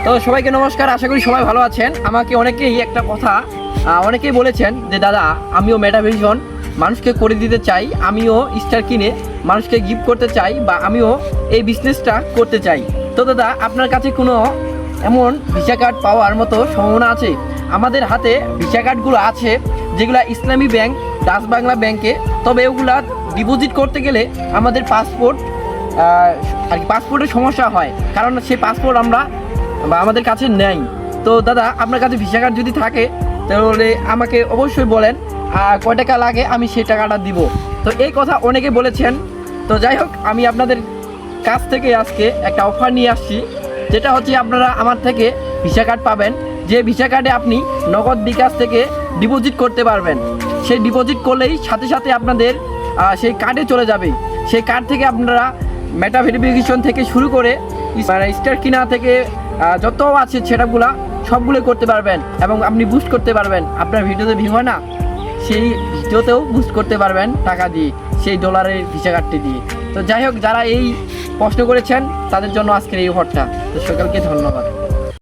তো সবাইকে নমস্কার, আশা করি সবাই ভালো আছেন। আমাকে অনেকেই একটা কথা অনেকেই বলেছেন যে দাদা আমিও মেটাভিশন মানুষকে করে দিতে চাই, আমিও স্টার কিনে মানুষকে গিফট করতে চাই, বা আমিও এই বিজনেসটা করতে চাই। তো দাদা আপনার কাছে কোনো এমন ভিসা কার্ড পাওয়ার মতো সম্ভাবনা আছে? আমাদের হাতে ভিসা কার্ডগুলো আছে যেগুলো ইসলামী ব্যাংক, ডাচ বাংলা ব্যাংকে, তবে ওগুলা ডিপোজিট করতে গেলে আমাদের পাসপোর্ট আর কি পাসপোর্টের সমস্যা হয়, কারণ সেই পাসপোর্ট আমরা বা আমাদের কাছে নেই। তো দাদা আপনার কাছে ভিসা কার্ড যদি থাকে তাহলে আমাকে অবশ্যই বলেন কয় টাকা লাগে, আমি সেই টাকাটা দিব। তো এই কথা অনেকে বলেছেন। তো যাই হোক, আমি আপনাদের কাছ থেকে আজকে একটা অফার নিয়ে আসছি, যেটা হচ্ছে আপনারা আমার থেকে ভিসা কার্ড পাবেন, যে ভিসা কার্ডে আপনি নগদ বিকাশ থেকে ডিপোজিট করতে পারবেন। সেই ডিপোজিট করলেই সাথে সাথে আপনাদের সেই কার্ডে চলে যাবে। সেই কার্ড থেকে আপনারা মেটা ভেরিফিকেশন থেকে শুরু করে স্টার কিনা থেকে যত আছে সেটাগুলা সবগুলো করতে পারবেন, এবং আপনি বুস্ট করতে পারবেন। আপনার ভিডিওতে ভিউ হয় না, সেই ভিডিওতেও বুস্ট করতে পারবেন টাকা দিয়ে, সেই ডলারের ভিসা কার্ডটি দিয়ে। তো যাই হোক, যারা এই প্রশ্ন করেছেন তাদের জন্য আজকের এই অফারটা। তো সকলকে ধন্যবাদ।